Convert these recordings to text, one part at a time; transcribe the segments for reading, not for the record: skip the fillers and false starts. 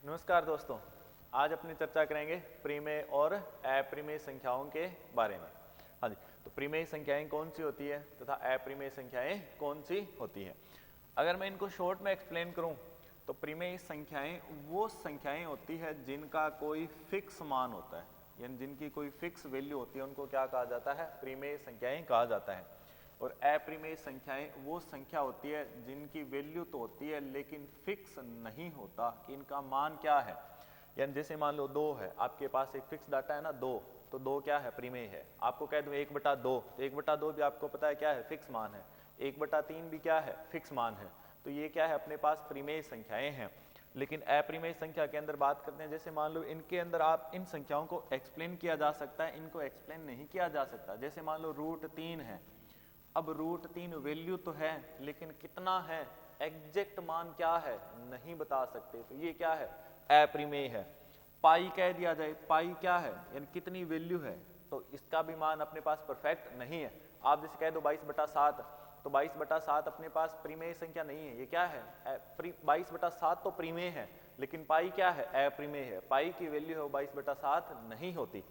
नमस्कार दोस्तों, आज अपनी चर्चा करेंगे प्रीमेय और अप्रिमेय संख्याओं के बारे में। हाँ जी, तो प्रीमेय संख्याएं कौन सी होती है तथा अप्रिमेय संख्याएं कौन सी होती हैं। अगर मैं इनको शॉर्ट में एक्सप्लेन करूं तो प्रीमेय संख्याएं वो संख्याएं होती है जिनका कोई फिक्स मान होता है, यानी जिनकी कोई फिक्स वैल्यू होती है, उनको क्या कहा जाता है? प्रीमेय संख्याएं कहा जाता है। और अप्रिमेय संख्याएं वो संख्या होती है जिनकी वैल्यू तो होती है लेकिन फिक्स नहीं होता कि इनका मान क्या है। यानी जैसे मान लो 2 है, आपके पास एक फिक्स डाटा है ना 2, तो 2 क्या है? प्रीमेय है। आपको कह दूं 1/2, तो 1/2 भी आपको पता है क्या है? फिक्स मान है। 1/3 भी क्या है? फिक्स मान है। तो ये क्या है? अपने पास प्रीमेय संख्याएं हैं। लेकिन अप्रीमेय संख्या के अंदर बात करते हैं, जैसे मान लो इनके अंदर आप इन संख्याओं को एक्सप्लेन किया जा सकता है, इनको एक्सप्लेन नहीं किया जा सकता। जैसे मान लो √3 है, अब √3 वैल्यू तो है लेकिन कितना है, एग्जैक्ट मान क्या है, नहीं बता सकते, तो ये क्या है? अप्रीमेय है। पाई कह दिया जाए, पाई क्या है, यानी कितनी वैल्यू है, तो इसका भी मान अपने पास परफेक्ट नहीं है। आप जैसे कह दो 22/7, तो 22/7 अपने पास प्रीमेय संख्या नहीं है, ये क्या है? 22/7 तो प्रीमेय है लेकिन पाई क्या है? अप्रीमेय है। पाई की वैल्यू है 22/7 नहीं होती।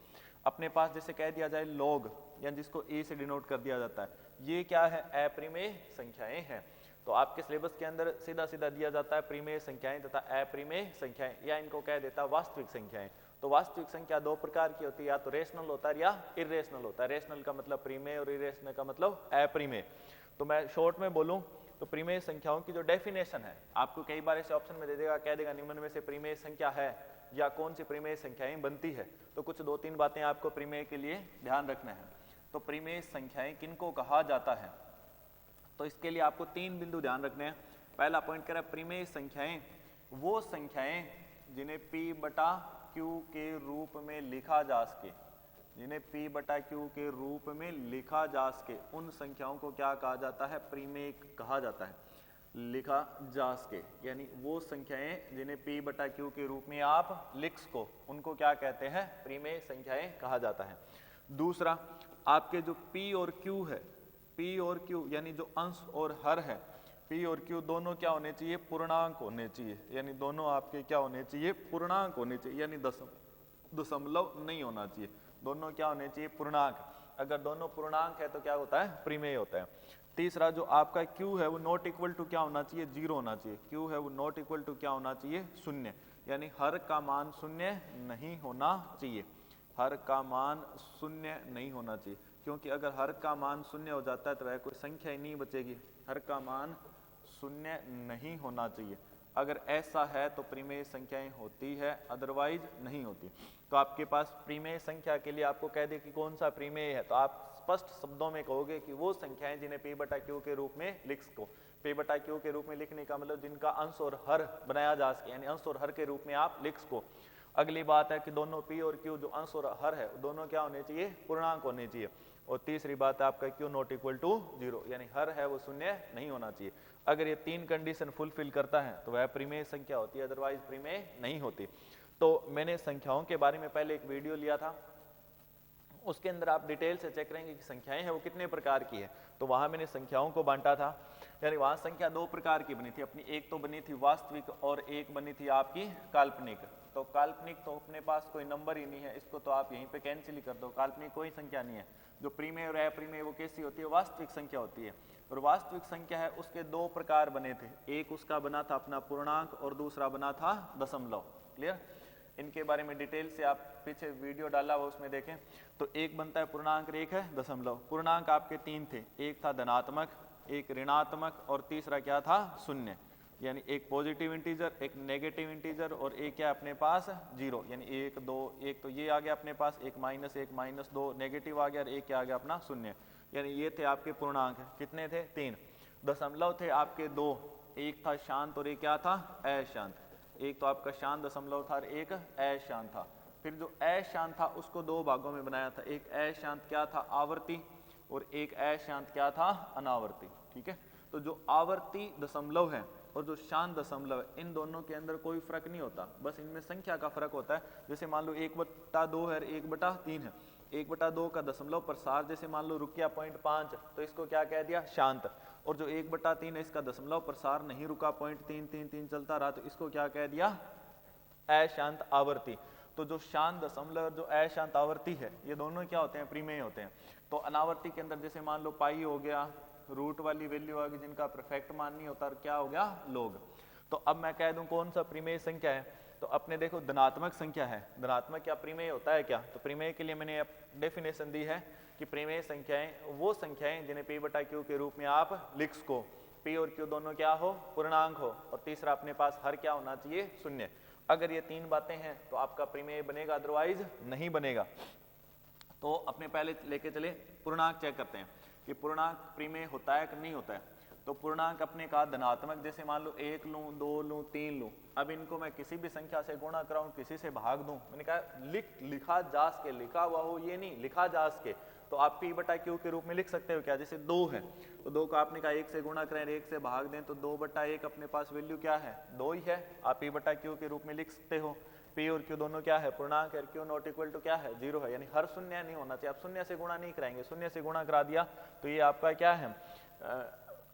अपने पास जैसे कह दिया जाए लॉग, यानी जिसको ए से डिनोट कर दिया जाता है, ये क्या है? अप्रीमेय संख्याएं हैं। तो आपके सिलेबस के अंदर सीधा सीधा दिया जाता है प्रीमेय संख्याएं तथा अप्रीमेय संख्याएं, या इनको कह देता है वास्तविक संख्याएं। तो वास्तविक संख्या 2 प्रकार की होती है, या तो रेशनल होता है या इरेशनल होता है। रेशनल का मतलब प्रीमेय और इरेशनल का मतलब अप्रीमेय। तो मैं शॉर्ट में बोलूं तो प्रीमेय संख्याओं की जो डेफिनेशन है, आपको कई बार ऐसे ऑप्शन में दे देगा, कह देगा निम्न में से प्रीमेय संख्या है, या कौन सी प्रीमेय संख्याएं बनती है। तो कुछ 2-3 बातें आपको प्रीमेय के लिए ध्यान रखना है। तो प्रीमेय संख्याएं किनको कहा जाता है, तो इसके लिए आपको 3 बिंदु ध्यान रखने हैं। पहला पॉइंट कह रहा है प्रीमेय संख्याएं वो संख्याएं जिन्हें P/Q के रूप में लिखा जा सके, जिन्हें P/Q के रूप में लिखा जा सके, उन संख्याओं को क्या कहा जाता है? प्रीमेय कहा जाता है। लिखा जा सके यानी वो संख्याएं जिन्हें P/Q के रूप में आप लिख सको, उनको क्या कहते हैं? प्रीमेय संख्याएं कहा जाता है। दूसरा, आपके जो P और Q है, P और Q यानी जो अंश और हर है, P और Q दोनों क्या होने चाहिए? पूर्णांक होने चाहिए। यानी दोनों आपके क्या होने चाहिए? पूर्णांक होने चाहिए, यानी दशमलव नहीं होना चाहिए। दोनों क्या होने चाहिए? पूर्णांक। अगर दोनों पूर्णांक है तो क्या होता है? प्रीमेय होता है। तीसरा, जो आपका Q है वो नॉट इक्वल टू क्या होना चाहिए? 0 होना चाहिए। Q है वो नॉट इक्वल टू क्या होना चाहिए? 0, यानी हर का मान 0 नहीं होना चाहिए। हर का मान 0 नहीं होना चाहिए, क्योंकि अगर हर का मान 0 हो जाता है तो वह कोई संख्या ही नहीं बचेगी। हर का मान 0 नहीं होना चाहिए। अगर ऐसा है तो प्रीमेय संख्याएं होती है, अदरवाइज नहीं होती। तो आपके पास प्रीमेय संख्या के लिए आपको कह दे कि कौन सा प्रीमेय है, तो आप स्पष्ट शब्दों में कहोगे कि वो संख्याएं जिन्हें P/Q के रूप में लिख सको। P/Q के रूप में लिखने का मतलब जिनका अंश और हर बनाया जा सके, यानी अंश और हर के रूप में आप लिख सको। अगली बात है कि दोनों P और Q जो अंश और हर है दोनों क्या होने चाहिए? पूर्णांक होने चाहिए। और तीसरी बात है आपका Q नॉट इक्वल टू 0, यानी हर है वो 0 नहीं होना चाहिए। अगर ये 3 कंडीशन फुलफिल करता है तो वह प्रीमेय संख्या होती है, अदरवाइज प्रीमेय नहीं होती। तो मैंने संख्याओं के बारे में पहले एक वीडियो लिया था, उसके अंदर आप डिटेल से चेक करेंगे कि संख्याएं हैं वो कितने प्रकार की है। तो वहां मैंने संख्याओं को बांटा था, यानी वहां संख्या 2 प्रकार की बनी थी अपनी। एक तो बनी थी वास्तविक और एक बनी थी आपकी काल्पनिक। तो काल्पनिक तो अपने पास कोई नंबर ही नहीं है, इसको तो आप यहीं पे कैंसिल ही कर दो, काल्पनिक कोई संख्या नहीं है। जो प्रीमेय और अप्रीमेय वो कैसी होती है? वास्तविक संख्या होती है। और वास्तविक संख्या है उसके 2 प्रकार बने थे, एक उसका बना था अपना पूर्णांक और दूसरा बना था दशमलव। क्लियर? इनके बारे में डिटेल से आप पीछे वीडियो डाला हुआ उसमें देखें। तो एक बनता है पूर्णांक और एक है दशमलव। पूर्णांक आपके 3 थे, एक था धनात्मक, एक ऋणात्मक और तीसरा क्या था? 0, यानी एक पॉजिटिव इंटीजर, एक नेगेटिव इंटीजर और एक क्या अपने पास? 0, यानी 1 2, एक तो ये आ गया अपने पास, एक -1 -2 नेगेटिव आ गया और एक क्या आ गया अपना? 0। यानी ये थे आपके पूर्णांक। कितने थे? 3। दशमलव थे आपके 2, एक था शांत और एक क्या था? अशांत। एक तो आपका शांत दशमलव था और एक अशांत था। फिर जो अशांत था उसको 2 भागों में बनाया था, एक अशांत क्या था? आवर्ती, और एक अशांत क्या था? अनावर्ती। ठीक है? तो जो आवर्ती दशमलव है और जो शांत दशमलव है, इन दोनों के अंदर कोई फर्क नहीं होता, बस इनमें संख्या का फर्क होता है। जैसे मान लो 1/2 है और 1/3 है। 1/2 का दशमलव प्रसार जैसे मान लो रुकिया 0.5, तो इसको क्या कह दिया? शांत। और जो 1/3 है इसका दशमलव प्रसार नहीं रुका, 0.333 चलता रहा, तो इसको क्या कह दिया? अशांत आवर्ती। तो जो शांत दशमलव और जो अशांत आवर्ती है ये दोनों क्या होते हैं, प्रीमेय होते हैं। तो अनावर्ती के अंदर जैसे मान लो पाई हो गया, रूट वाली वैल्यू आ गई जिनका परफेक्ट मान नहीं होता, और क्या हो गया, लोग। तो अब मैं कह दूं कौन सा प्रीमेय संख्या है, तो अपने देखो धनात्मक संख्या है, धनात्मक क्या प्रीमेय होता है क्या, तो प्रीमेय के लिए मैंने डेफिनेशन दी है कि प्रीमेय संख्याएं वो संख्याएं जिन्हें p बटा q के रूप में आप लिख सको, p और q दोनों क्या हो, पूर्णांक हो, और तीसरा अपने पास हर क्या होना चाहिए, शून्य। अगर ये तीन बातें हैं तो आपका प्रीमेय बनेगा, अदरवाइज नहीं बनेगा। तो अपने पहले लेके चले पूर्णांक चेक करते हैं कि पूर्णांक प्रीमेय होता है कि नहीं होता है। तो पूर्णांक अपने का धनात्मक, जैसे मान लो 1 लूं, 2 लूं, 3 लूं, अब इनको मैं किसी भी संख्या से गुणा कराऊं, किसी से भाग दूं, मैंने कहा लिखा जा सके, लिखा हुआ हो ये नहीं, लिखा जा सके, तो आप p बटा q के रूप में लिख सकते हो क्या, जैसे 2 है तो 2 को आपने कहा 1 से गुणा करें, 1 से भाग दें, तो 2 बटा 1 अपने पास वैल्यू क्या है, 2 ही है, आप p बटा q के रूप में लिख सकते हो। p और q दोनों क्या है, पूर्णांक है, q नॉट इक्वल टू क्या है, 0 है, यानी हर शून्य नहीं होना चाहिए, आप शून्य से गुणा नहीं कराएंगे, शून्य से गुणा करा दिया तो ये आपका क्या है,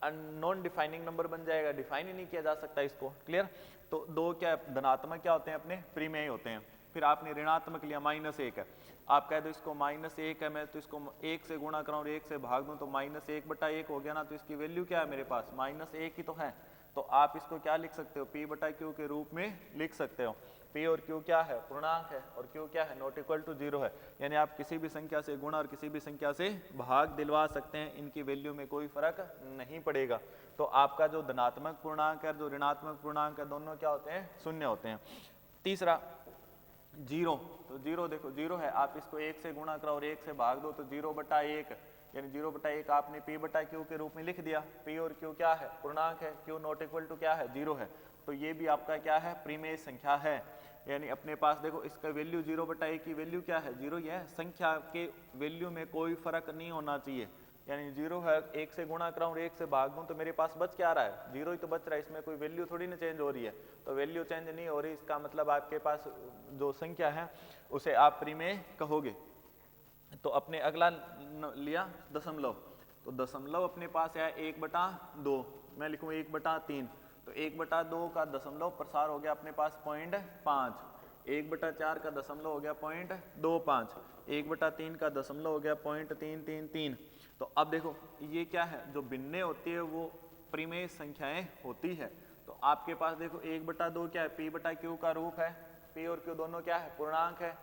नॉन डिफाइनिंग नंबर बन जाएगा, डिफाइन ही नहीं किया जा सकता इसको, क्लियर। तो 2 क्या धनात्मक क्या होते हैं, अपने प्रीमेय होते हैं। फिर आपने ऋणात्मक लिया, -1 है, आप कह दो इसको -1 है, मैं तो इसको 1 से गुणा कराऊं, 1 से भाग दूं, तो -1 बटा 1 हो गया ना, तो इसकी वैल्यू क्या है मेरे पास, -1 ही तो है। तो आप इसको क्या लिख सकते हो, p बटा q के रूप में लिख सकते हो। p और q क्या है, पूर्णांक है, और q क्या है, नॉट इक्वल टू 0 है, यानी आप किसी भी संख्या से गुणा और किसी भी संख्या से भाग दिलवा सकते हैं, इनकी वैल्यू में कोई फर्क नहीं पड़ेगा। तो आपका जो धनात्मक पूर्णांक है, जो ऋणात्मक पूर्णांक है, दोनों क्या होते हैं, शून्य होते हैं। तीसरा 0, तो 0 देखो 0 है, आप इसको 1 से गुणा करो और 1 से भाग दो, तो 0 बटा 1, यानी 0 बटा 1 आपने p बटा q के रूप में लिख दिया। p और q क्या है, पूर्णांक है, q नॉट इक्वल टू क्या है, 0 है, तो ये भी आपका क्या है, प्रीमेय संख्या है। यानी अपने पास देखो इसका वैल्यू 0 बटा 1 की वैल्यू क्या है, 0 ही है, संख्या के वैल्यू में कोई फर्क नहीं होना चाहिए, यानी 0 है, 1 से गुणा कराऊं, 1 से भाग दूं, तो मेरे पास बच क्या रहा है, 0 ही तो बच रहा है, इसमें कोई वैल्यू थोड़ी ना चेंज हो रही है, तो वैल्यू चेंज नहीं हो रही, इसका मतलब आपके पास जो संख्या है उसे आप प्रीमेय कहोगे। तो अपने अगला लिया दशमलव, तो दशमलव अपने पास है 1/2, मैं लिखूं 1/3, तो 1/2 का दशमलव प्रसार हो गया अपने पास 0.5, 1/4 का दशमलव हो गया 0.25, 1/3 का दशमलव हो गया 0.333। तो अब देखो ये क्या है, जो भिन्ने होती है वो प्रीमेय संख्याएं होती है। तो आपके पास देखो 1/2 क्या है, p बटा q का रूप है, p और q दोनों क्या है, पूर्णांक है,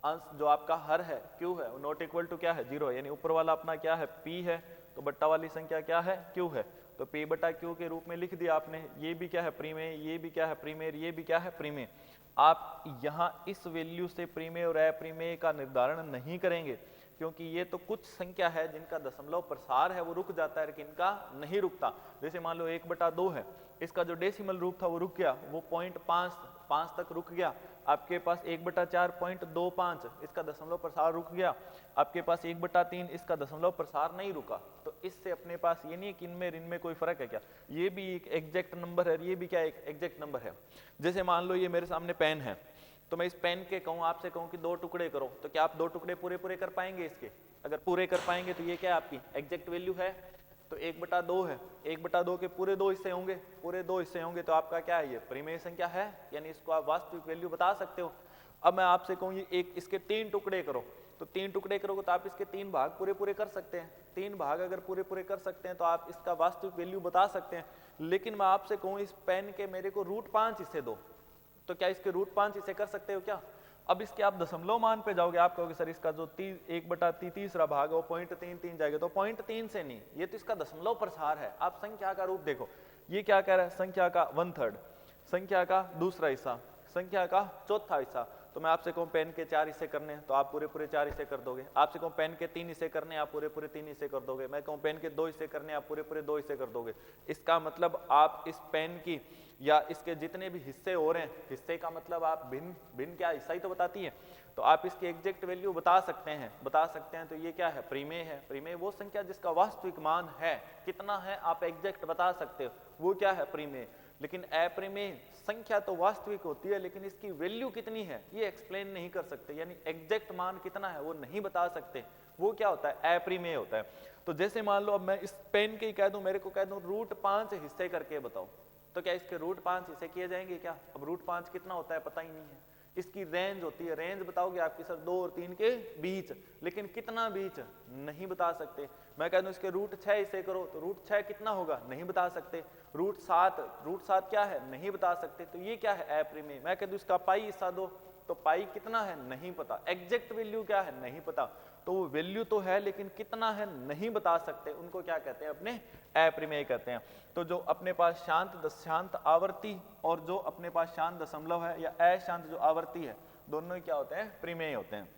अंश जो आपका हर है q है, नॉट इक्वल टू क्या है, 0, यानी ऊपर वाला अपना क्या है, p है, तो बट्टा वाली संख्या क्या है, q है, तो p बटा q के रूप में लिख दिया आपने। ये भी क्या है, प्रीमेय, ये भी क्या है, प्रीमेय, ये भी क्या है, प्रीमेय। आप यहाँ इस वैल्यू से प्रीमेय और अप्रीमेय का निर्धारण नहीं करेंगे, क्योंकि ये तो कुछ संख्या है जिनका दशमलव प्रसार है वो रुक जाता है, लेकिन इनका नहीं रुकता। जैसे मान लो 1/2 है, इसका जो डेसिमल रूप था वो रुक गया, वो 0.5 तक रुक गया। आपके पास 1/4 0.25, इसका दशमलव प्रसार रुक गया। आपके पास 1/3, इसका दशमलव प्रसार नहीं रुका। तो इससे अपने पास ये नहीं कि इनमें कोई फर्क है क्या, ये भी एक एग्जैक्ट नंबर है, ये भी क्या एक एग्जैक्ट नंबर है। जैसे मान लो ये मेरे सामने पेन है, तो मैं इस पेन के कहूँ, आपसे कहूँ कि 2 टुकड़े करो, तो क्या आप 2 टुकड़े पूरे कर पाएंगे इसके? अगर पूरे कर पाएंगे तो ये क्या है, आपकी एग्जैक्ट वैल्यू है। तो 1/2 है, 1/2 के पूरे 2 हिस्से होंगे, पूरे 2 हिस्से होंगे, तो आपका क्या है, ये प्रीमेय संख्या है, यानी इसको आप वास्तविक वैल्यू बता सकते हो। अब मैं आपसे कहूँ ये एक इसके 3 टुकड़े करो, तो 3 टुकड़े करोगे तो आप इसके 3 भाग पूरे कर सकते हैं। 3 भाग अगर पूरे कर सकते हैं तो आप इसका वास्तविक वैल्यू बता सकते हैं। लेकिन मैं आपसे कहूँ इस पेन के मेरे को √5 हिस्से दो, तो क्या इसके √5 हिस्से कर सकते हो क्या? अब इसके आप दशमलव मान पे जाओगे, आप कहोगे सर इसका जो 1/3 भाग है वो 0.33 जाएगा, तो 0.3 से नहीं, ये तो इसका दशमलव प्रसार है। आप संख्या का रूप देखो, ये क्या कह रहा है, संख्या का 1/3, संख्या का दूसरा हिस्सा, संख्या का चौथा हिस्सा। तो मैं आपसे कहूँ पेन के 4 हिस्से करने हैं तो आप पूरे 4 हिस्से कर दोगे। आपसे कहूँ पेन के 3 हिस्से करने हैं, आप पूरे 3 हिस्से कर दोगे। मैं कहूँ पेन के 2 हिस्से करने हैं, आप पूरे 2 हिस्से कर दोगे। इसका मतलब आप इस पेन की या इसके जितने भी हिस्से हो रहे हैं, हिस्से का मतलब आप भिन्न क्या, हिस्सा ही तो बताती है, तो आप इसकी एग्जैक्ट वैल्यू बता सकते हैं। तो ये क्या है, प्रीमेय है। प्रीमेय वो संख्या जिसका वास्तविक मान है, कितना है आप एग्जैक्ट बता सकते हो, वो क्या है, प्रीमेय। लेकिन अप्रीमेय संख्या तो वास्तविक होती है, लेकिन इसकी वैल्यू कितनी है ये एक्सप्लेन नहीं कर सकते, यानी एग्जैक्ट मान कितना है वो नहीं बता सकते, वो क्या होता है, अप्रीमेय होता है। तो जैसे मान लो अब मैं इस पेन के ही कह दूं, मेरे को कह दूं √5 हिस्से करके बताओ, तो क्या इसके रूट 5 इसे किए जाएंगे क्या? अब रूट 5 कितना होता है पता ही नहीं है। इसकी रेंज होती है, रेंज बताओगे आपकी सर 2 और 3 के बीच, लेकिन कितना बीच नहीं बता सकते। मैं कह दूं इसके रूट 6 इसे करो तो रूट 6 कितना होगा नहीं बता सकते। रूट 7 क्या है नहीं बता सकते। तो ये क्या है अप्रिमेय। मैं कह दूं इसका पाई हिस्सा दो तो पाई कितना है नहीं पता। एग्जैक्ट वैल्यू क्या है नहीं पता। तो वो वैल्यू तो है लेकिन कितना है नहीं बता सकते, उनको क्या कहते हैं अपने अप्रिमेय कहते हैं। तो जो अपने पास शांत दशांत आवर्ती और जो अपने पास शांत दशमलव है या अशांत जो आवर्ती है, दोनों ही क्या होते हैं प्रिमेय होते हैं।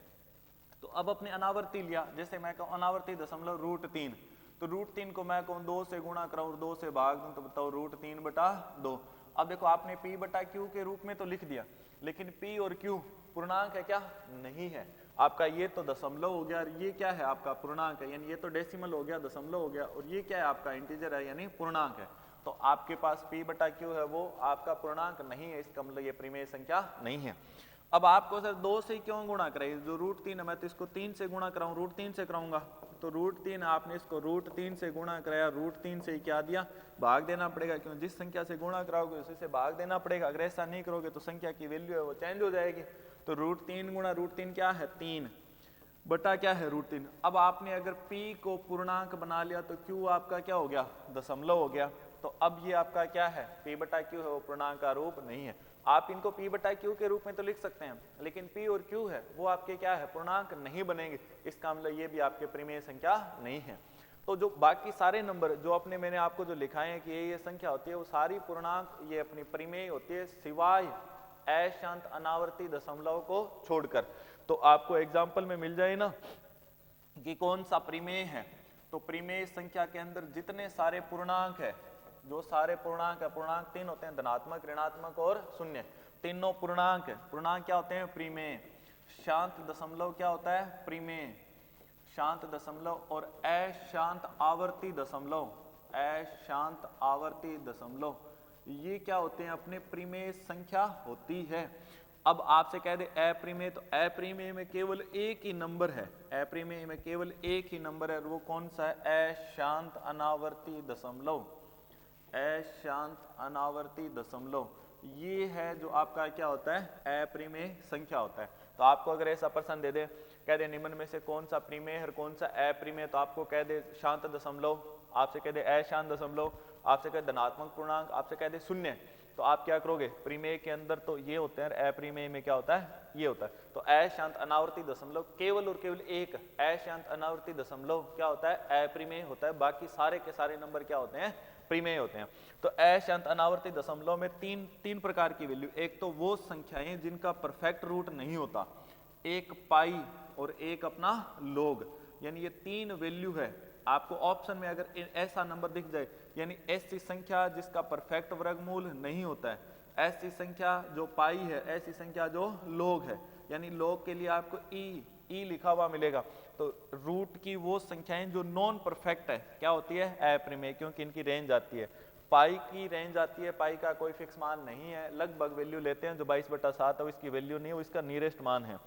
तो अब अपने अनावर्ती लिया, जैसे मैं कहूँ अनावर्ती दशमलव रूट 3, तो रूट 3 को मैं कहूँ 2 से गुणा कराऊँ 2 से भाग दूं तो बताओ रूट 3/2। अब देखो आपने p बटा क्यू के रूप में तो लिख दिया, लेकिन p और q पूर्णांक है क्या नहीं है। आपका ये तो दशमलव हो गया और ये क्या है आपका पूर्णांक है, यानी ये तो डेसिमल हो गया दशमलव हो गया, और ये क्या है आपका इंटीजर है यानी पूर्णांक है। तो आपके पास p बटा क्यू है वो आपका पूर्णांक नहीं है, इसका मतलब ये प्रिमेय संख्या नहीं है। अब आपको सर 2 से क्यों गुणा कराई, जो रूट 3 है मैं तो इसको 3 से गुणा कराऊं, रूट 3 से कराऊंगा। तो रूट 3 आपने इसको रूट 3 से गुणा कराया, रूट 3 से क्या दिया भाग देना पड़ेगा, क्यों जिस संख्या से गुणा कराओगे उसी से भाग देना पड़ेगा। अगर ऐसा नहीं करोगे तो संख्या की वैल्यू है वो चेंज हो जाएगी। तो रूट 3 गुणा रूट 3 क्या है 3 बटा क्या है रूट 3। अब आपने अगर p को पूर्णांक बना लिया तो q आपका क्या हो गया दशमलव हो गया। तो अब ये आपका क्या है p बटा q है वो पूर्णांक का रूप नहीं है। आप इनको p बटा q के रूप में तो लिख सकते हैं, लेकिन p और q है वो आपके क्या है पूर्णांक नहीं बनेंगे, इसका मतलब ये भी आपके प्रिमेय संख्या नहीं है। तो जो बाकी सारे नंबर जो अपने मैंने आपको जो लिखाए हैं कि ये संख्या होती है वो सारी पूर्णांक ये अपनी प्रिमेय होती है, सिवाय अशांत अनावर्ती दशमलव को छोड़कर। तो आपको एग्जाम्पल में मिल जाए ना कि कौन सा प्रिमेय है, तो प्रिमेय संख्या के अंदर जितने सारे पूर्णांक है, जो सारे पूर्णांक है, पूर्णांक 3 होते हैं धनात्मक ऋणात्मक और शून्य, तीनों पूर्णांक है। पूर्णांक क्या होते हैं प्रिमेय। शांत दशमलव क्या होता है प्रिमेय, शांत दशमलव और अशांत आवर्ती दशमलव, अशांत आवर्ती दशमलव, ये क्या होते हैं अपने प्रिमेय संख्या होती है। अब आपसे कह दे अप्रिमेय, तो अप्रिमेय में केवल एक ही नंबर है, अप्रिमेय में केवल एक ही नंबर है, वो कौन सा है अशांत अनावर्ती दशमलव, अशांत अनावर्ती दशमलव, ये है जो आपका क्या होता है अप्रिमेय संख्या होता है। तो आपको अगर ऐसा प्रश्न दे दे कह दे निम्न में से कौन सा प्रिमेय है और कौन सा अप्रिमेय, तो आपको कह दे शांत दशमलव, आपसे कह दे अशांत दशमलव, आपसे कह दे धनात्मक पूर्णांक, आपसे कह दे शून्य, तो आप क्या करोगे प्रिमेय के अंदर तो ये होते हैं, अप्रिमेय में क्या होता है ये होता है। तो अशांत अनावर्ती दशमलव केवल और केवल एक अशांत अनावर्ती दशमलव क्या होता है अप्रिमेय होता है, बाकी सारे के सारे नंबर क्या होते हैं प्रिमेय होते हैं। तो अशांत अनावर्ती दशमलव में तीन प्रकार की वैल्यू, एक तो वो संख्याएं जिनका परफेक्ट रूट नहीं होता, एक पाई और एक अपना लोग, यानी ये 3 वैल्यू है। आपको ऑप्शन में अगर ऐसा नंबर दिख जाए, यानी ऐसी संख्या जिसका परफेक्ट वर्गमूल नहीं होता है, ऐसी संख्या जो पाई है, ऐसी संख्या जो लोग है, यानी लोग के लिए आपको ई लिखा हुआ मिलेगा। तो रूट की वो संख्याएं जो नॉन परफेक्ट है क्या होती है अप्रिमेय, क्योंकि इनकी रेंज आती है, पाई की रेंज आती है, पाई का कोई फिक्स मान नहीं है, लगभग वैल्यू लेते हैं, जो 22/7 है इसकी वैल्यू नहीं है, वो इसका नियरेस्ट मान है,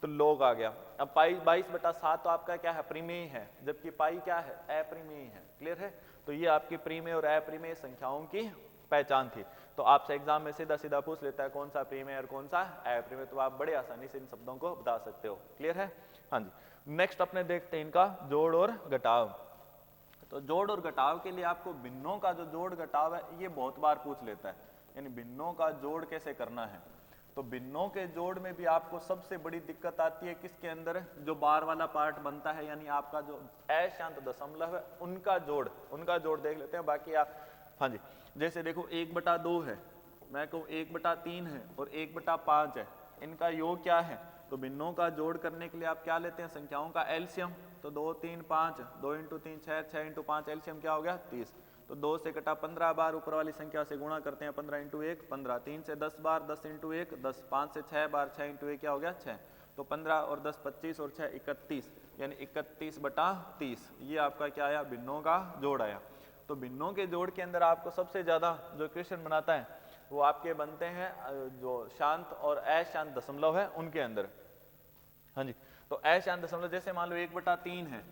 तो लोग आ गया। अब पाई 22/7 तो आपका क्या है प्रिमेय है, जबकि पाई क्या है अप्रिमेय है। क्लियर है। तो ये आपकी प्रिमेय और अप्रिमेय संख्याओं की पहचान थी। तो आपसे एग्जाम में सीधा सीधा पूछ लेता है कौन सा प्रिमेय और कौन सा अप्रिमेय, तो आप बड़े आसानी से इन शब्दों को बता सकते हो। क्लियर है। हाँ जी, नेक्स्ट अपने देखते हैं इनका जोड़ और घटाव। तो जोड़ और घटाव के लिए आपको भिन्नों का जो जोड़ घटाव है ये बहुत बार पूछ लेता है, यानी भिन्नों का जोड़ कैसे करना है। तो भिन्नों के जोड़ में भी आपको सबसे बड़ी दिक्कत आती है किसके अंदर, जो बार वाला पार्ट बनता है, यानी आपका जो अशांत दशमलव है उनका जोड़ देख लेते हैं। बाकी आप हाँ जी, जैसे देखो 1/2 है, मैं कहूँ 1/3 है और 1/5 है, इनका योग क्या है। तो भिन्नों का जोड़ करने के लिए आप क्या लेते हैं संख्याओं का एलसीएम। तो 2 3 5, 2 × 3 6, 6 × 5 एलसीएम क्या हो गया 30। तो 2 से कटा 15 बार ऊपर वाली संख्या से गुणा करते हैं, 15 × 1 15, 3 से 10 बार 10 × 1 10, 5 से 6 बार 6 × 1 क्या हो गया 6। तो 15 और 10 25 और 6 31, यानी 31/30 ये आपका क्या आया भिन्नों का जोड़ आया। तो भिन्नों के जोड़ के अंदर आपको सबसे ज्यादा जो क्वेश्चन बनाता है वो आपके बनते हैं जो शांत और अशांत दशमलव है उनके अंदर। हाँ जी, तो अशांत दशमलव जैसे मान लो 1/3 है,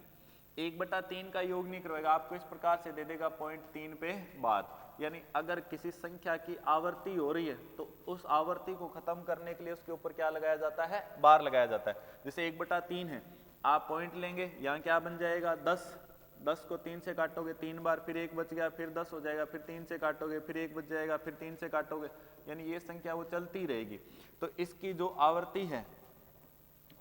1/3 का योग नहीं करवाएगा, आपको इस प्रकार से दे देगा 0.3 पे बाद, यानी अगर किसी संख्या की आवर्ती हो रही है तो उस आवर्ती को खत्म करने के लिए उसके ऊपर क्या लगाया जाता है, बार लगाया जाता है। जैसे 1/3 है, आप पॉइंट लेंगे, यहाँ क्या बन जाएगा 10, 10 को 3 से काटोगे 3 बार, फिर 1 बच गया, फिर 10 हो जाएगा, फिर 3 से काटोगे, फिर 1 बच जाएगा, फिर 3 से काटोगे, यानी ये संख्या वो चलती रहेगी। तो इसकी जो आवर्ती है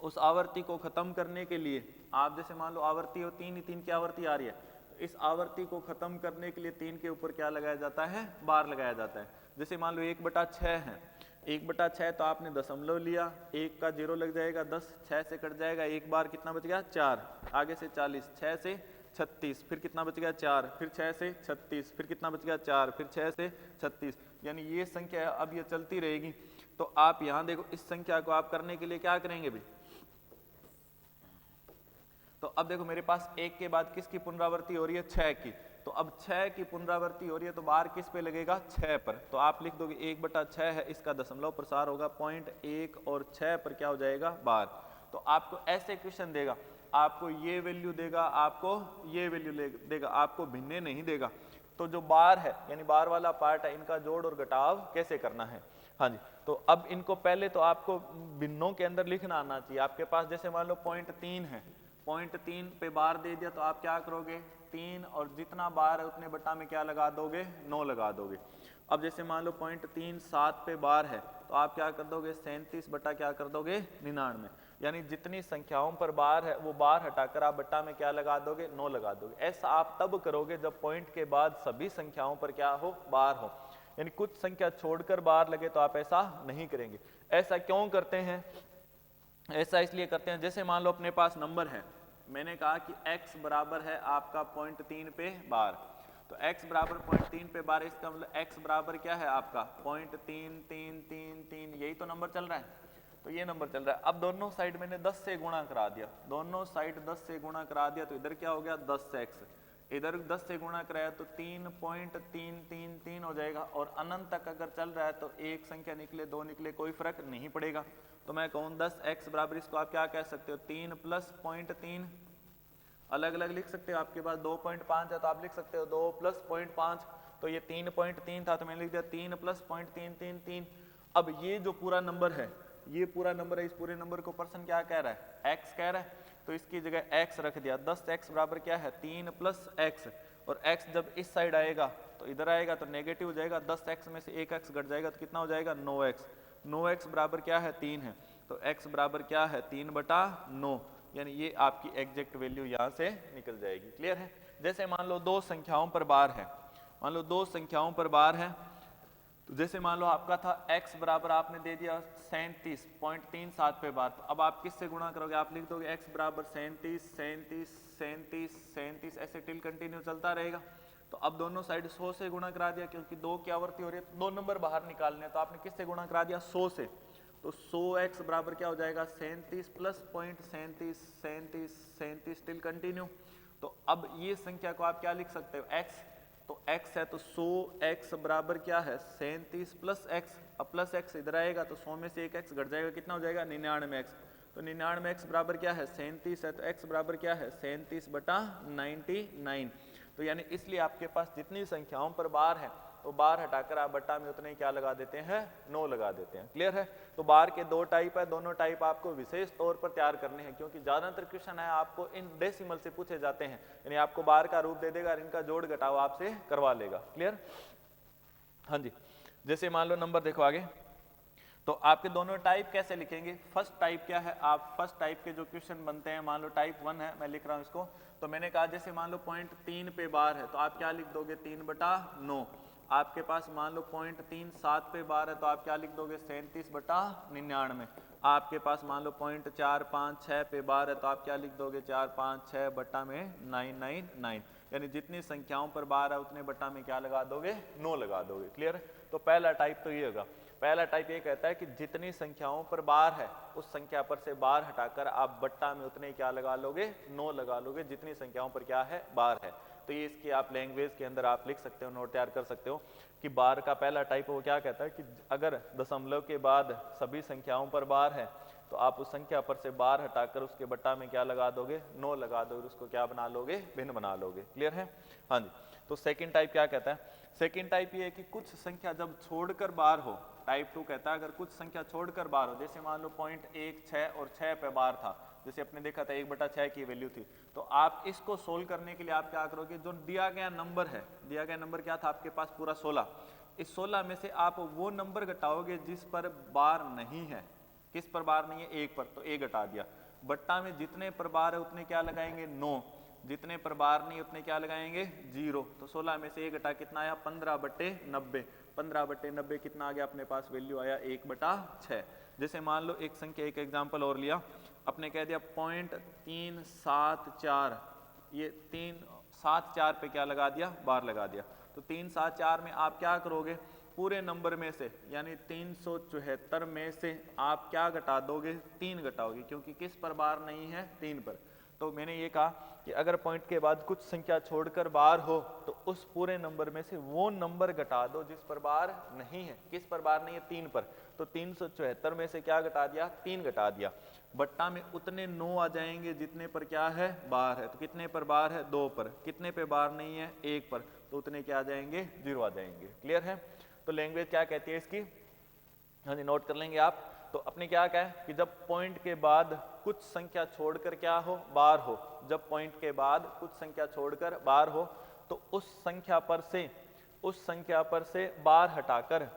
उस आवर्ती को खत्म करने के लिए आप जैसे मान लो आवर्ती हो 3 ही 3 की आवर्ती आ रही है, तो इस आवर्ती को खत्म करने के लिए 3 के ऊपर क्या लगाया जाता है, बार लगाया जाता है। जैसे मान लो 1/6 है, 1/6 तो आपने दशमलव लिया, 1 का 0 लग जाएगा, 10 6 से कट जाएगा, एक बार कितना बच गया 4, आगे से 40, 6 से 36, फिर कितना बच गया 4, फिर 6 से 36, फिर कितना बच गया 4, फिर 6 से 36, यानी ये संख्या अब ये चलती रहेगी। तो आप यहाँ देखो इस संख्या को आप करने के लिए क्या करेंगे भी, तो अब देखो मेरे पास 1 के बाद किसकी पुनरावृत्ति हो रही है, 6 की, तो अब 6 की पुनरावृत्ति हो रही है तो बार किस पे लगेगा, 6 पर, तो आप लिख दोगे 1/6 है, इसका दशमलव प्रसार होगा 0.1 और 6 पर क्या हो जाएगा बार। तो आपको ऐसे क्वेश्चन देगा, आपको ये वैल्यू देगा, आपको ये वैल्यू देगा, आपको भिन्ने नहीं देगा। तो जो बार है यानी बार वाला पार्ट है, इनका जोड़ और घटाव कैसे करना है। हाँ जी, तो अब इनको पहले तो आपको भिन्नों के अंदर लिखना आना चाहिए। आपके पास जैसे मान लो 0.3 है, 0.3 पे बार दे दिया तो आप क्या करोगे, 3 और जितना बार है उतने बटा में क्या लगा दोगे, 9 लगा दोगे। अब जैसे मान लो 0.37 पे बार है तो आप क्या कर दोगे, 37 बटा क्या कर दोगे 99, यानी जितनी संख्याओं पर बार है वो बार हटाकर आप बटा में क्या लगा दोगे, 9 लगा दोगे। ऐसा आप तब करोगे जब पॉइंट के बाद सभी संख्याओं पर क्या हो, बार हो, यानी कुछ संख्या छोड़कर बार लगे तो आप ऐसा नहीं करेंगे। ऐसा क्यों करते हैं, ऐसा इसलिए करते हैं, जैसे मान लो अपने पास नंबर है, मैंने कहा कि x बराबर है आपका 0.3 पे बार, तो x बराबर 0.3 पे बार, इसका मतलब x बराबर क्या है आपका 0.3333, यही तो नंबर चल रहा है, तो ये नंबर चल रहा है। अब दोनों साइड मैंने 10 से गुणा करा दिया, दोनों साइड 10 से गुणा करा दिया, तो इधर क्या हो गया 10x, इधर 10 से गुणा कराया तो 3.333 हो जाएगा, और अनंत तक अगर चल रहा है तो एक संख्या निकले दो निकले कोई फर्क नहीं पड़ेगा। तो मैं कहूँ 10x बराबर, इसको आप क्या कह सकते हो 3 प्लस 0.3, अलग अलग लिख सकते हो, आपके पास 2.5 है तो आप लिख सकते हो 2 प्लस 0.5, तो ये 3.3 था तो मैंने लिख दिया 3 प्लस 0.333। अब ये जो पूरा नंबर है, ये पूरा नंबर है, इस पूरे नंबर को पर्सन क्या कह रहा है, x कह रहा है, तो इसकी जगह x रख दिया। 10x बराबर क्या है 3 प्लस x, और x जब इस साइड आएगा तो इधर आएगा तो नेगेटिव हो जाएगा, 10x में से 1x घट जाएगा तो कितना हो जाएगा 9x, 9x बराबर क्या है 3 है, तो x बराबर क्या है 3/9, यानी ये आपकी एग्जैक्ट वैल्यू यहाँ से निकल जाएगी। क्लियर है। जैसे मान लो दो संख्याओं पर बार है, मान लो दो संख्याओं पर बार है, तो जैसे मान लो आपका था x बराबर आपने दे दिया 37.37 पे बार, तो अब आप किससे गुणा करोगे, आप लिख दोगे x बराबर 37 37 37 37, ऐसे टिल कंटिन्यू चलता रहेगा। तो अब दोनों साइड 100 से गुणा करा दिया, क्योंकि 2 की आवर्ती हो रही है तो 2 नंबर बाहर निकालने, तो आपने किससे गुणा करा दिया 100 से, तो 100x बराबर क्या हो जाएगा 37 प्लस 0.37 37 37 टिल कंटिन्यू। तो अब ये संख्या को आप क्या लिख सकते हो x, तो x है तो 100x बराबर क्या है 37 प्लस x, अब प्लस x इधर आएगा तो 100 में से एक x घट जाएगा, कितना हो जाएगा 99x, तो 99x बराबर क्या है 37 है, तो x बराबर क्या है 37/99। तो यानी इसलिए आपके पास जितनी संख्याओं पर बार है तो बार हटाकर आप बट्टा में उतने क्या लगा देते हैं 9 लगा देते हैं। क्लियर है। तो बार के दो टाइप है, दोनों टाइप आपको विशेष तौर पर तैयार करने हैं, क्योंकि ज्यादातर क्वेश्चन है आपको इन डेसिमल से पूछे जाते हैं, यानी आपको बार का रूप दे देगा और इनका जोड़ घटाव आपसे करवा लेगा। क्लियर। हाँ जी, जैसे मान लो नंबर देखो आगे, तो आपके दोनों टाइप कैसे लिखेंगे। फर्स्ट टाइप क्या है, आप फर्स्ट टाइप के जो क्वेश्चन बनते हैं, मान लो टाइप 1 है, मैं लिख रहा हूं इसको, तो मैंने कहा जैसे मान लो 0.3 पे बार है तो आप क्या लिख दोगे 3/9, आपके पास मान लो 0.37 पे बार है तो आप क्या लिख दोगे 37/99, आपके पास मान लो 0.456 पे बार है तो आप क्या लिख दोगे 456 बटा में 999, यानी जितनी संख्याओं पर बार है उतने बटा में क्या लगा दोगे 9 लगा दोगे। क्लियर। तो पहला टाइप तो ये होगा। पहला टाइप ये कहता है कि जितनी संख्याओं पर बार है उस संख्या पर से बार हटाकर आप बट्टा में उतने क्या लगा लोगे 9 लगा लोगे, जितनी संख्याओं पर क्या है बार है। तो ये इसकी आप लैंग्वेज के अंदर आप लिख सकते हो, नोट तैयार कर सकते हो कि बार का पहला टाइप वो क्या कहता है कि अगर दशमलव के बाद सभी संख्याओं पर बार है तो आप उस संख्या पर से बार हटाकर उसके बट्टा में क्या लगा दोगे 9 लगा दोगे, उसको क्या बना लोगे भिन्न बना लोगे। क्लियर है। हाँ जी, तो सेकंड टाइप क्या कहता है? सेकंड टाइप ये है कि कुछ संख्या जब छोड़कर बार हो, टाइप 2 कहता है अगर कुछ संख्या छोड़कर बार हो, जैसे मान लो 0.16 और 6 पे बार था, जैसे अपने देखा था 1/6 की वैल्यू थी, तो आप इसको सोल्व करने के लिए आप क्या करोगे, जो दिया गया नंबर है, दिया गया नंबर क्या था आपके पास पूरा 16, इस 16 में से आप वो नंबर घटाओगे जिस पर बार नहीं है। किस पर बार नहीं है? 1 पर, तो 1 घटा दिया। बट्टा में जितने पर बार है उतने क्या लगाएंगे? 9, जितने पर बार नहीं उतने क्या लगाएंगे? 0। तो 16 में से 1 घटा कितना आया? 15/90। 15/90 कितना आ गया अपने पास? वैल्यू आया 1/6। जैसे मान लो एक संख्या, एक एग्जाम्पल और लिया, अपने कह दिया 0.374, ये 374 पे क्या लगा दिया? बार लगा दिया। तो 374 में आप क्या करोगे? पूरे नंबर में से यानी 374 में से आप क्या घटा दोगे? 3 घटाओगे, क्योंकि किस पर बार नहीं है? 3 पर। तो मैंने ये कहा कि अगर पॉइंट के बाद कुछ संख्या छोड़कर बार हो तो उस पूरे नंबर में से वो नंबर घटा दो जिस पर बार नहीं है। किस पर बार नहीं है? 3 पर। तो 374 में से क्या घटा दिया? 3 घटा दिया। बट्टा में उतने 9 आ जाएंगे जितने पर क्या है? बार है। तो कितने पर बार है? 2 पर। कितने पे बार नहीं है? 1 पर। तो उतने क्या आ जाएंगे? 0 आ जाएंगे। क्लियर है? तो लैंग्वेज क्या कहती है इसकी? हाँ जी, नोट कर लेंगे आप। तो अपने क्या कहा कि जब पॉइंट के बाद कुछ संख्या छोड़कर क्या हो? बार हो। जब पॉइंट के बाद कुछ संख्या छोड़कर बार हो तो उस संख्या पर से बार हटाकर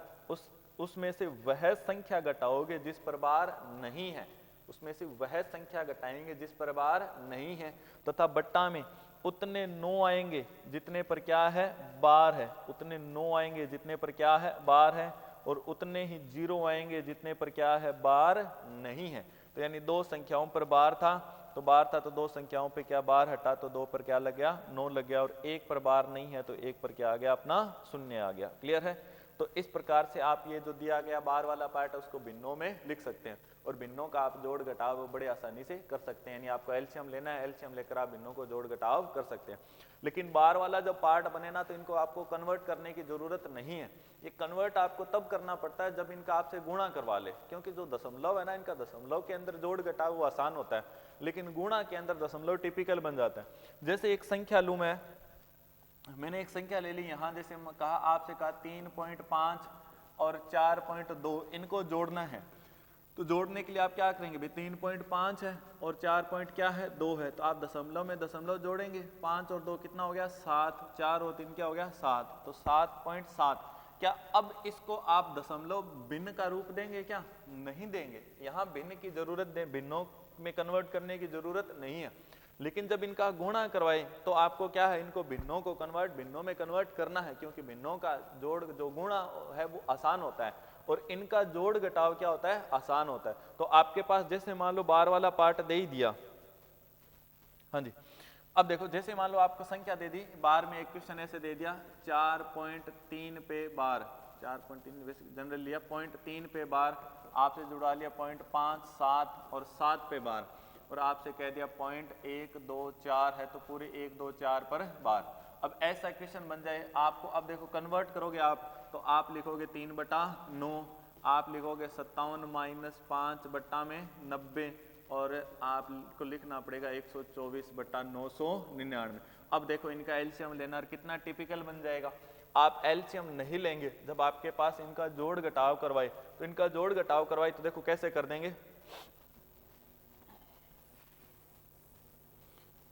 उसमें से वह संख्या घटाओगे जिस पर बार नहीं है। उसमें से वह संख्या घटाएंगे जिस पर बार नहीं है, तथा बट्टा में उतने 9 आएंगे जितने पर क्या है? बार है। उतने 9 आएंगे जितने पर क्या है? बार है। और उतने ही 0 आएंगे जितने पर क्या है? बार नहीं है। तो यानी 2 संख्याओं पर बार था तो 2 संख्याओं पे क्या बार हटा तो 2 पर क्या लग गया? 9 लग गया। और 1 पर बार नहीं है तो 1 पर क्या आ गया? अपना 0 आ गया। क्लियर है? तो इस प्रकार से आप ये जो दिया गया बार वाला पार्ट है उसको भिन्नों में लिख सकते हैं, और भिन्नों का आप जोड़ घटाव बड़े आसानी से कर सकते हैं। यानी आपको एलसीएम लेना है, एलसीएम लेकर आप भिन्नों को जोड़ घटाव कर सकते हैं। लेकिन बार वाला जब पार्ट बने ना तो इनको आपको कन्वर्ट करने की जरूरत नहीं है। ये कन्वर्ट आपको तब करना पड़ता है जब इनका आपसे गुणा करवा ले, क्योंकि जो दशमलव है ना, इनका दशमलव के अंदर जोड़ घटाव वो आसान होता है, लेकिन गुणा के अंदर दशमलव टिपिकल बन जाता है। जैसे एक संख्या लूं मैंने एक संख्या ले ली यहाँ, जैसे कहा आपसे कहा 3.5 और 4.2 इनको जोड़ना है। तो जोड़ने के लिए आप क्या करेंगे भाई? 3.5 है और 4 क्या है? 2 है। तो आप दशमलव में दशमलव जोड़ेंगे। 5 और 2 कितना हो गया? 7। 4 और 3 क्या हो गया? 7। तो 7.7। क्या अब इसको आप दशमलव भिन्न का रूप देंगे? क्या नहीं देंगे। यहाँ भिन्न की जरूरत दे, भिन्नों में कन्वर्ट करने की जरूरत नहीं है। लेकिन जब इनका गुणा करवाए तो आपको क्या है? इनको भिन्नों को भिन्नों में कन्वर्ट करना है, क्योंकि भिन्नों का जोड़ जो गुणा है वो आसान होता है और इनका जोड़ घटाव क्या होता है? आसान होता है। तो आपके पास जैसे मान लो बार वाला पार्ट दे ही दिया। हाँ जी, अब देखो जैसे मान लो आपको संख्या दे दी, बार में एक क्वेश्चन ऐसे दे दिया 4.3 पे बार, 4.3 जनरल लिया, 0.3 पे बार, आपसे जुड़ा लिया 0.5, 7 और 7 पे बार, और आपसे कह दिया 0.124 है तो पूरे 1, 2, 4 पर बार। अब ऐसा क्वेश्चन बन जाए आपको, अब देखो कन्वर्ट करोगे आप तो आप लिखोगे 3/9, आप लिखोगे 57 - 5/90 और आपको लिखना पड़ेगा 124/999। अब देखो इनका एलसीएम लेना और कितना टिपिकल बन जाएगा। आप एलसीएम नहीं लेंगे, जब आपके पास इनका जोड़ घटाव करवाए तो इनका जोड़ घटाव करवाए तो देखो कैसे कर देंगे।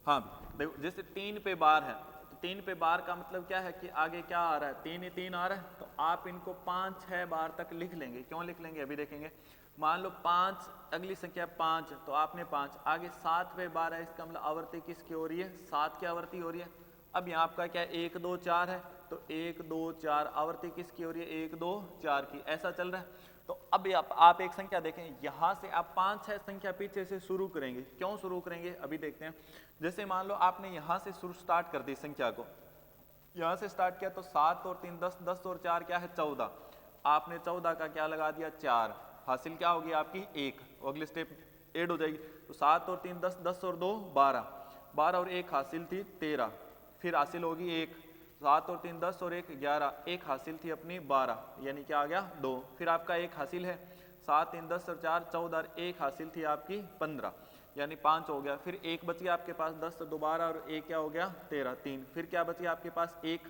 हाँ देखो जैसे 3 पे बार है तो 3 पे बार का मतलब क्या है कि आगे क्या आ रहा है? 3 ही 3 आ रहा है, तो आप इनको 5-6 बार तक लिख लेंगे। क्यों लिख लेंगे अभी देखेंगे। मान लो 5, अगली संख्या 5 तो आपने 5, आगे 7 पे बार है, इसका मतलब आवृत्ति किसकी हो रही है? 7 की आवृत्ति हो रही है। अब यहाँ आपका क्या 1, 2, 4 है तो 1, 2, 4 आवृत्ति किसकी हो रही है? 1, 2, 4 की। ऐसा चल रहा है। तो अब आप एक संख्या देखें, यहाँ से आप 5-6 संख्या पीछे से शुरू करेंगे। क्यों शुरू करेंगे अभी देखते हैं। जैसे मान लो आपने यहाँ से शुरू स्टार्ट कर दी संख्या को, यहाँ से स्टार्ट किया तो 7 और 3 10, 10 और 4 क्या है? 14। आपने 14 का क्या लगा दिया? 4। हासिल क्या होगी आपकी? 1। अगली स्टेप ऐड हो जाएगी। तो 7 और 3 10, 10 और 2 12, 12 और 1 हासिल थी 13, फिर हासिल होगी 1, 7 और 3 10 और 1 11, 1 हासिल थी अपनी 12, यानी क्या आ गया? 2। फिर आपका 1 हासिल है, 7, 3 10 और 4 14 और 1 हासिल थी आपकी 15। यानी 5 हो गया, फिर एक बच गया आपके पास 10 दोबारा, और एक क्या हो गया 13, 3, फिर क्या बच गया आपके पास 1,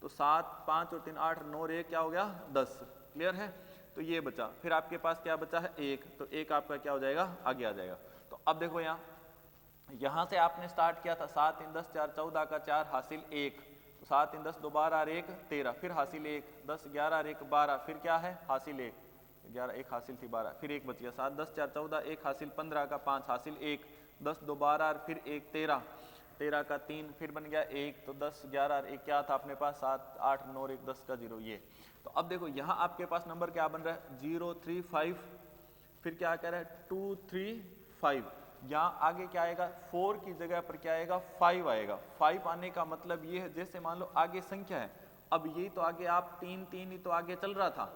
तो 7, 5 और 3 8, 9 और 1 क्या हो गया 10। क्लियर है? तो ये बचा, फिर आपके पास क्या बचा है 1, तो 1 आपका क्या हो जाएगा आगे आ जाएगा। तो अब देखो यहाँ से आपने स्टार्ट किया था 7 3 10 4 14 का 4 हासिल 1, तो 7 3 10 दोबारा 1 13, फिर हासिल 1, 10 11 और 1 12, फिर क्या है हासिल 1, 11 1 हासिल थी 12, फिर 1 बच गया, 7 10 4 14 1 हासिल 15 का 5 हासिल 1, 10 दोबारा और फिर 1 13, 13 का 3, फिर बन गया 1, तो 10 11 और 1 क्या था अपने पास 7 8 9 और 1 10 का 0 ये। तो अब देखो यहाँ आपके पास नंबर क्या बन रहा है 0 3 5, फिर क्या कह रहा है 2 3 5, यहाँ आगे क्या आएगा 4 की जगह पर क्या आएगा 5 आएगा। 5 आने का मतलब ये है जैसे मान लो आगे संख्या है, अब यही तो आगे आप 3 3 ही तो आगे चल रहा था,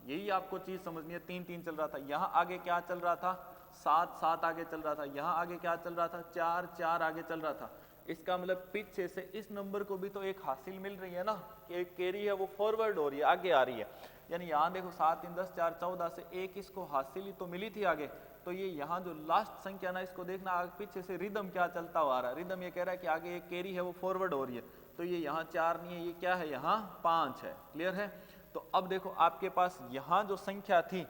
यही आपको चीज समझनी है, 3 3 चल रहा था, यहाँ आगे क्या चल रहा था 7 7 आगे चल रहा था, यहाँ आगे क्या चल रहा था 4 4 आगे चल रहा था। इसका मतलब पीछे से इस नंबर को भी तो एक हासिल मिल रही है ना, कि एक कैरी है वो फॉरवर्ड हो रही है, आगे आ रही है। यानी यहाँ देखो 7 3 10 4 14 से एक इसको हासिल ही तो मिली थी आगे, तो ये यहाँ जो लास्ट संख्या ना इसको देखना आगे पीछे से रिदम क्या चलता हुआ आ रहा है, रिदम ये कह रहा है कि आगे एक कैरी है वो फॉरवर्ड हो रही है, तो ये यहाँ 4 नहीं है, ये क्या है यहाँ 5 है। क्लियर है? तो अब देखो आपके पास यहाँ जो संख्या थी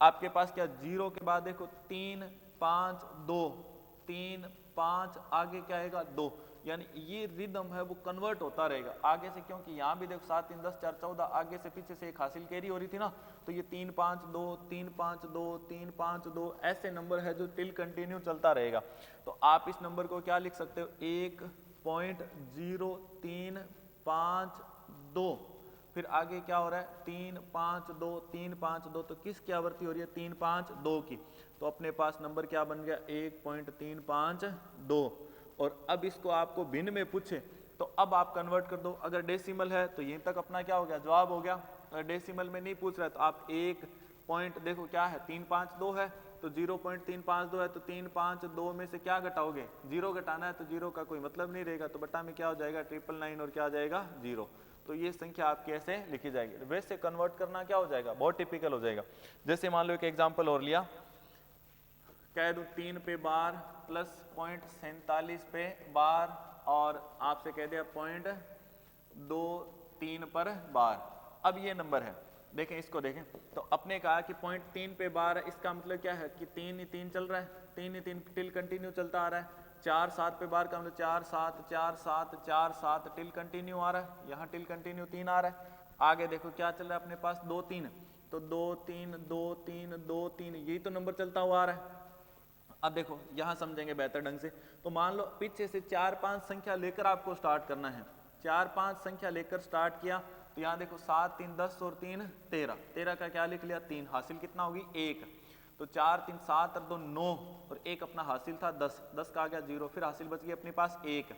आपके पास क्या 0 के बाद देखो 3 5 2, 3 5 आगे क्या आएगा 2, यानी ये रिदम है वो कन्वर्ट होता रहेगा आगे से, क्योंकि यहाँ भी देखो 7 3 10 4 14 आगे से पीछे से एक हासिल कैरी हो रही थी ना, तो ये 3 5 2 3 5 2 3 5 2 ऐसे नंबर है जो टिल कंटिन्यू चलता रहेगा। तो आप इस नंबर को क्या लिख सकते हो 1.0352, फिर आगे क्या हो रहा है 3 5 2 3 5 2, तो किसकी आवृत्ति हो रही है 3 5 2 की, तो अपने पास नंबर क्या बन गया 1.352। और अब इसको आपको भिन्न में पूछे तो अब आप कन्वर्ट कर दो, अगर डेसिमल है तो यहीं तक अपना क्या हो गया जवाब हो गया, अगर डेसिमल में नहीं पूछ रहा है तो आप एक पॉइंट देखो क्या है 352 है, तो 0.352 है, तो 352 में से क्या घटाओगे 0 घटाना है, तो 0 का कोई मतलब नहीं रहेगा, तो बटा में क्या हो जाएगा 999 और क्या आ जाएगा 0। तो ये संख्या आपकी ऐसे लिखी जाएगी। वैसे कन्वर्ट करना क्या हो जाएगा बहुत टिपिकल हो जाएगा। जैसे मान लो एक एग्जांपल और लिया, कह दूं 3 पे बार प्लस 0.47 पे बार, और आपसे कह दिया 0.23 पर बार। अब ये नंबर है, देखें इसको देखें, तो अपने कहा कि 0.3 पे बार है, इसका मतलब क्या है कि 3 ही 3 चल रहा है, 3 ही 3 टिल कंटिन्यू चलता आ रहा है। 4 7 पे बार का मतलब 4 7 4 7 4 7 टिल कंटिन्यू आ रहा है, यहाँ टिल कंटिन्यू 3 आ रहा है। आगे देखो क्या चल रहा है अपने पास 2 3, तो 2 3 2 3 2 3, यही तो नंबर चलता हुआ आ रहा है। अब देखो यहाँ समझेंगे बेहतर ढंग से, तो मान लो पीछे से 4 5 संख्या लेकर आपको स्टार्ट करना है, 4 5 संख्या लेकर स्टार्ट किया, तो यहाँ देखो 7 3 10 और 3 13, 13 का क्या लिख लिया 3, हासिल कितना होगी 1, तो 4 3 7 और 2 9 और 1 अपना हासिल था 10, 10 का आ गया 0, फिर हासिल बच गई अपने पास 1,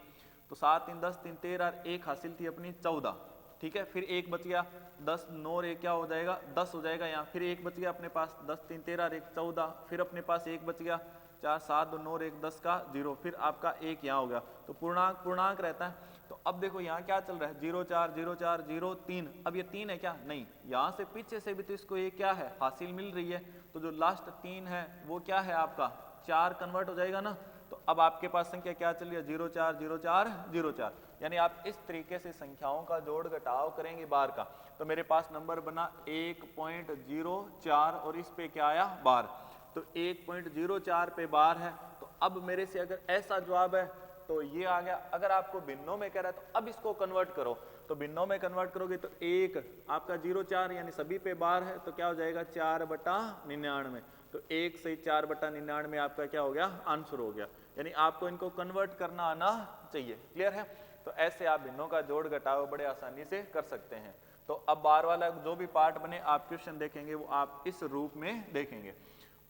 तो 7 3 10 3 13 और 1 हासिल थी अपनी 14, ठीक है, फिर 1 बच गया 10 9 और 1 क्या हो जाएगा 10 हो जाएगा यहाँ, फिर 1 बच गया अपने पास 10 3 13 और 1 14, फिर अपने पास 1 बच गया 4 7 2 9 और 1 10 का 0, फिर आपका 1 यहाँ हो गया, तो पूर्णांक पूर्णांक रहता है। तो अब देखो यहाँ क्या चल रहा है 0 4 0 4 0 3, अब ये 3 है क्या नहीं, यहाँ से पीछे से भी तो इसको ये क्या है हासिल मिल रही है, तो जो लास्ट 3 है वो क्या है आपका 4 कन्वर्ट हो जाएगा ना। तो अब आपके पास संख्या क्या चल रही है 0 4 0 4 0 4, यानी आप इस तरीके से संख्याओं का जोड़ घटाव करेंगे बार का, तो मेरे पास नंबर बना 1.04 और इस पे क्या आया बार, तो 1.04 पे बार है। तो अब मेरे से अगर ऐसा जवाब है तो ये आ गया, अगर आपको भिन्नों में कह रहा है तो अब इसको कन्वर्ट करो, तो भिन्नों में कन्वर्ट करोगे तो 1 आपका 0 4 यानी सभी पे बार है, तो क्या हो जाएगा 4/99, तो 1 से 4/99 आपका क्या हो गया आंसर हो गया, यानी आपको इनको कन्वर्ट करना आना चाहिए। क्लियर है? तो ऐसे आप भिन्नों का जोड़ घटाव बड़े आसानी से कर सकते हैं। तो अब बार वाला जो भी पार्ट बने आप क्वेश्चन देखेंगे वो आप इस रूप में देखेंगे।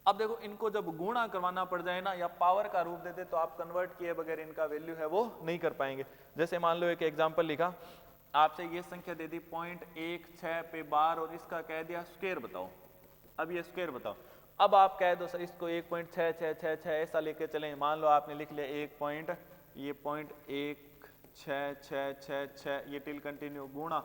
अब देखो इनको जब गुणा करवाना पड़ जाए ना या पावर का रूप देते तो आप कन्वर्ट किए बगैर इनका वैल्यू है वो नहीं कर पाएंगे। जैसे मान लो एक एग्जांपल लिखा, आपसे ये संख्या दे दी 0.16 पे बार और इसका कह दिया स्क्वायर बताओ, अब ये स्क्वायर बताओ। अब आप कह दो सर इसको 1.6666 ऐसा लेके चलें, मान लो आपने लिख लिया 1.1666 ये टिल कंटिन्यू गुणा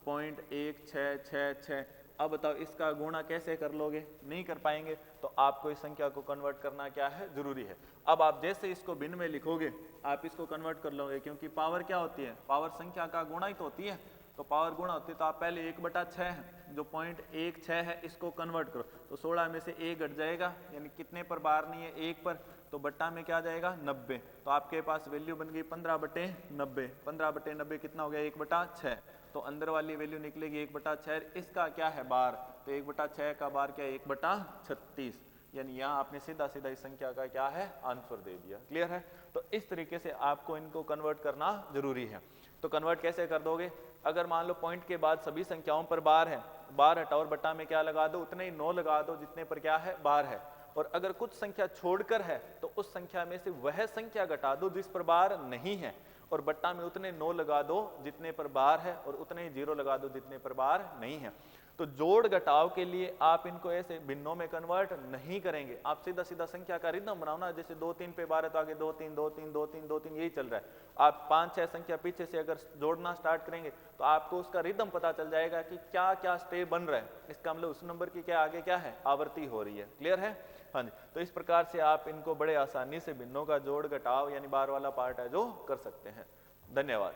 0.1666, अब बताओ इसका गुणा कैसे कर लोगे? नहीं कर पाएंगे, तो आपको इस संख्या को कन्वर्ट करना क्या है? जरूरी है। अब आप जैसे इसको भिन्न में लिखोगे आप इसको कन्वर्ट कर लोगे, क्योंकि पावर क्या होती है? पावर संख्या का गुणा ही तो होती है, तो पावर गुणा होती है। तो आप पहले 1/6 है जो 0.16 है इसको कन्वर्ट करो, तो 16 में से 1 घट जाएगा, यानी कितने पर बार नहीं है? 1 पर, तो बट्टा में क्या जाएगा? 90। तो आपके पास वैल्यू बन गई 15/90। 15/90 कितना हो गया? 1/6। तो अंदर वाली वैल्यू निकलेगी 1/6। इसका क्या है? बार। तो 1/6 का बार क्या है? 1/36। यानी यहाँ आपने सीधा सीधा इस संख्या का क्या है? आंसर दे दिया। क्लियर है? तो इस तरीके से आपको इनको कन्वर्ट करना जरूरी है। तो कन्वर्ट कैसे कर दोगे? अगर मान लो पॉइंट के बाद सभी संख्याओं पर बार है, बार हटाओ और बट्टा में क्या लगा दो? उतने ही 9 लगा दो जितने पर क्या है? बार है। और अगर कुछ संख्या छोड़कर है तो उस संख्या में से वह संख्या घटा दो जिस पर बार नहीं है, और बट्टा में उतने 9 लगा दो जितने पर बार है, और उतने ही 0 लगा दो जितने पर बार नहीं है। तो जोड़ घटाव के लिए आप इनको ऐसे भिन्नों में कन्वर्ट नहीं करेंगे, आप सीधा सीधा संख्या का रिदम बनाओ ना। जैसे 2 3 पे बार है तो आगे 2 3 2 3 2 3 2 3 यही चल रहा है। आप 5 6 संख्या पीछे से अगर जोड़ना स्टार्ट करेंगे तो आपको उसका रिदम पता चल जाएगा कि क्या क्या स्टेप बन रहा है। इसका मतलब उस नंबर की क्या आगे क्या है? आवृत्ति हो रही है। क्लियर है? हाँ जी। तो इस प्रकार से आप इनको बड़े आसानी से भिन्नों का जोड़ घटाव यानी बार वाला पार्ट है जो कर सकते हैं। धन्यवाद।